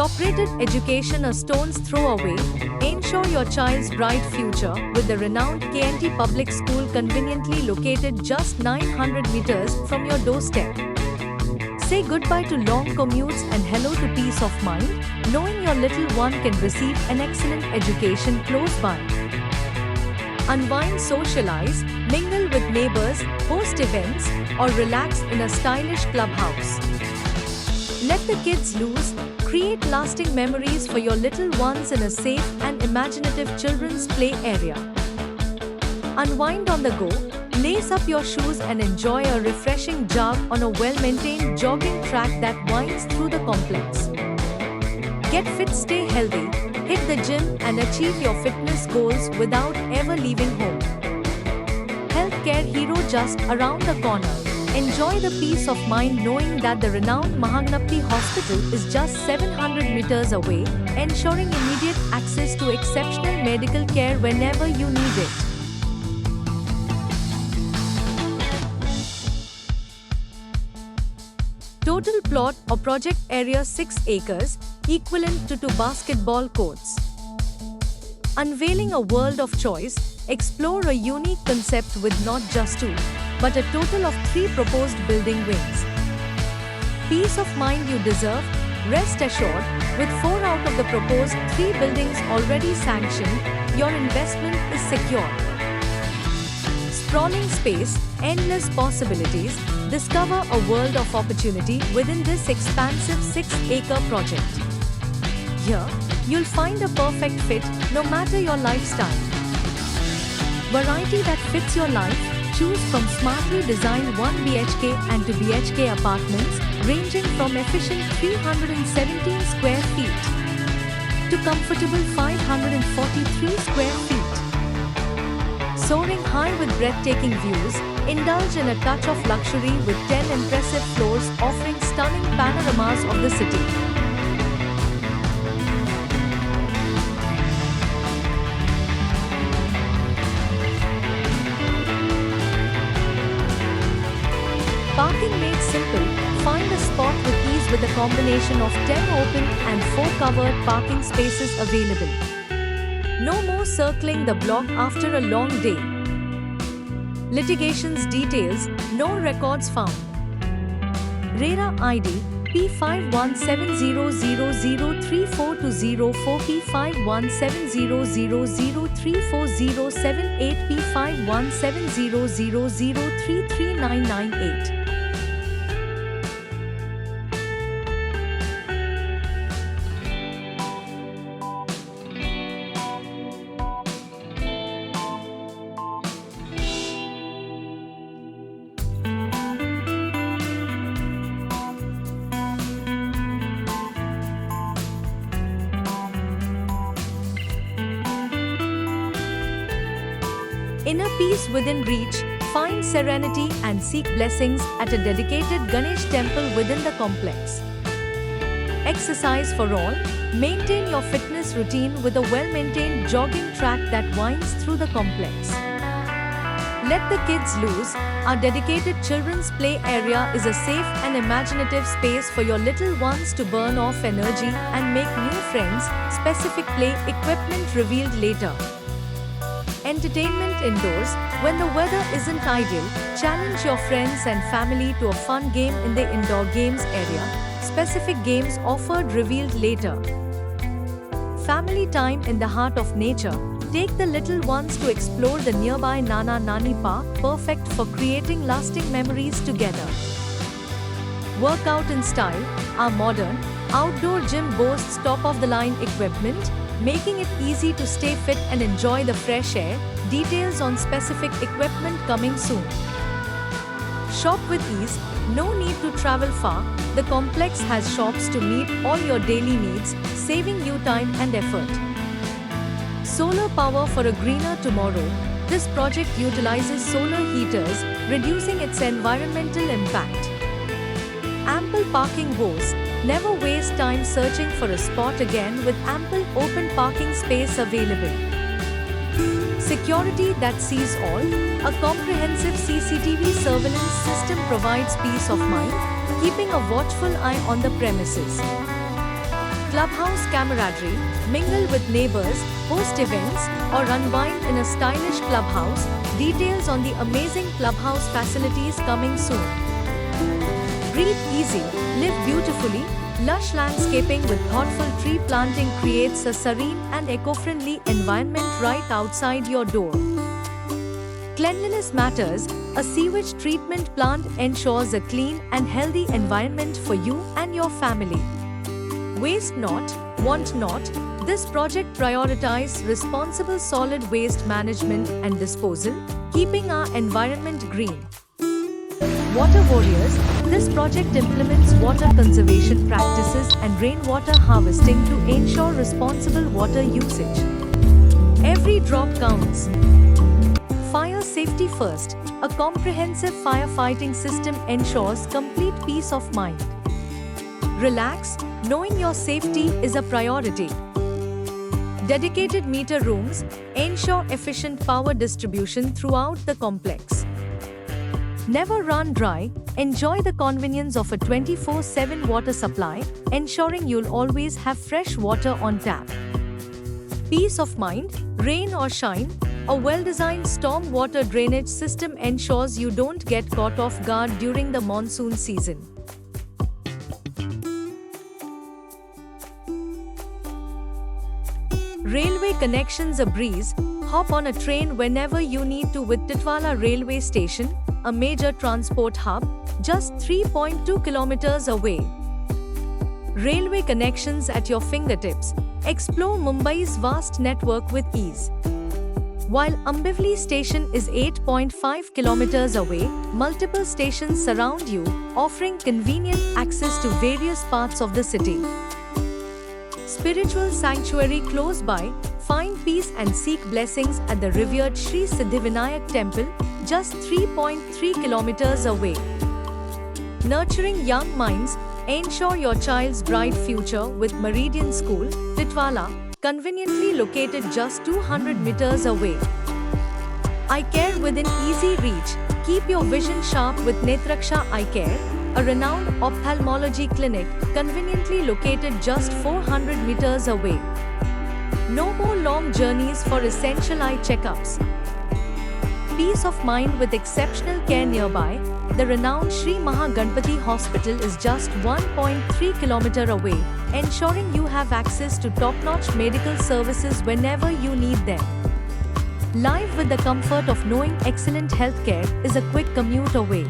Top-rated education a stone's throw away. Ensure your child's bright future with the renowned KNT Public School conveniently located just 900 meters from your doorstep. Say goodbye to long commutes and hello to peace of mind, knowing your little one can receive an excellent education close by. Unwind, socialize, mingle with neighbors, host events, or relax in a stylish clubhouse. Let the kids loose, create lasting memories for your little ones in a safe and imaginative children's play area. Unwind on the go, lace up your shoes and enjoy a refreshing jog on a well-maintained jogging track that winds through the complex. Get fit, stay healthy, hit the gym and achieve your fitness goals without ever leaving home. Healthcare hero just around the corner. Enjoy the peace of mind knowing that the renowned Mahaganapati Hospital is just 700 meters away, ensuring immediate access to exceptional medical care whenever you need it. Total plot or project area 6 acres, equivalent to 2 basketball courts. Unveiling a world of choice, explore a unique concept with not just 2, but a total of 3 proposed building wings. Peace of mind you deserve, rest assured, with 4 out of the proposed 3 buildings already sanctioned, your investment is secure. Sprawling space, endless possibilities, discover a world of opportunity within this expansive 6-acre project. Here, you'll find a perfect fit no matter your lifestyle. Variety that fits your life, choose from smartly designed 1 BHK and 2 BHK apartments ranging from efficient 317 square feet to comfortable 543 square feet. Soaring high with breathtaking views, indulge in a touch of luxury with 10 impressive floors offering stunning panoramas of the city. Parking made simple, find a spot with ease with a combination of 10 open and 4 covered parking spaces available. No more circling the block after a long day. Litigations details, no records found. RERA ID P5170003420 P5170003408 P517000339998. Inner peace within reach, find serenity and seek blessings at a dedicated Ganesh temple within the complex. Exercise for all, maintain your fitness routine with a well-maintained jogging track that winds through the complex. Let the kids loose, our dedicated children's play area is a safe and imaginative space for your little ones to burn off energy and make new friends, specific play equipment revealed later. Entertainment indoors, when the weather isn't ideal, challenge your friends and family to a fun game in the indoor games area. Specific games offered revealed later. Family time in the heart of nature, take the little ones to explore the nearby Nana Nani Park, perfect for creating lasting memories together. Workout in style, our modern, outdoor gym boasts top-of-the-line equipment, making it easy to stay fit and enjoy the fresh air. Details on specific equipment coming soon. Shop with ease, no need to travel far. The complex has shops to meet all your daily needs, saving you time and effort. Solar power for a greener tomorrow. This project utilizes solar heaters, reducing its environmental impact. Ample parking woes. Never waste time searching for a spot again with ample open parking space available. Security that sees all. A comprehensive CCTV surveillance system provides peace of mind, keeping a watchful eye on the premises. clubhouse camaraderie, mingle with neighbors, host events, or unwind in a stylish clubhouse. Details on the amazing clubhouse facilities coming soon. Breathe easy, live beautifully. Lush landscaping with thoughtful tree planting creates a serene and eco-friendly environment right outside your door. Cleanliness matters. A sewage treatment plant ensures a clean and healthy environment for you and your family. Waste not, want not. This project prioritizes responsible solid waste management and disposal, keeping our environment green. Water Warriors. This project implements water conservation practices and rainwater harvesting to ensure responsible water usage. Every drop counts. Fire safety first. A comprehensive firefighting system ensures complete peace of mind. Relax, knowing your safety is a priority. Dedicated meter rooms ensure efficient power distribution throughout the complex. Never run dry. Enjoy the convenience of a 24/7 water supply, ensuring you'll always have fresh water on tap. Peace of mind, rain or shine, a well-designed storm water drainage system ensures you don't get caught off guard during the monsoon season. Railway connections a breeze. Hop on a train whenever you need to with Titwala Railway Station, a major transport hub, just 3.2 kilometers away. Railway connections at your fingertips. Explore Mumbai's vast network with ease. While Ambivli station is 8.5 kilometers away, multiple stations surround you, offering convenient access to various parts of the city. Spiritual sanctuary close by. Find peace and seek blessings at the revered Sri Siddhivinayak temple, just 3.3 kilometers away. Nurturing young minds. Ensure your child's bright future with Meridian School, Titwala, conveniently located just 200 meters away. Eye care within easy reach. Keep your vision sharp with Netraksha Eye Care, a renowned ophthalmology clinic, conveniently located just 400 meters away. No more long journeys for essential eye checkups. Peace of mind with exceptional care nearby. The renowned Sri Mahaganpati Hospital is just 1.3 km away, ensuring you have access to top-notch medical services whenever you need them. Live with the comfort of knowing excellent healthcare is a quick commute away.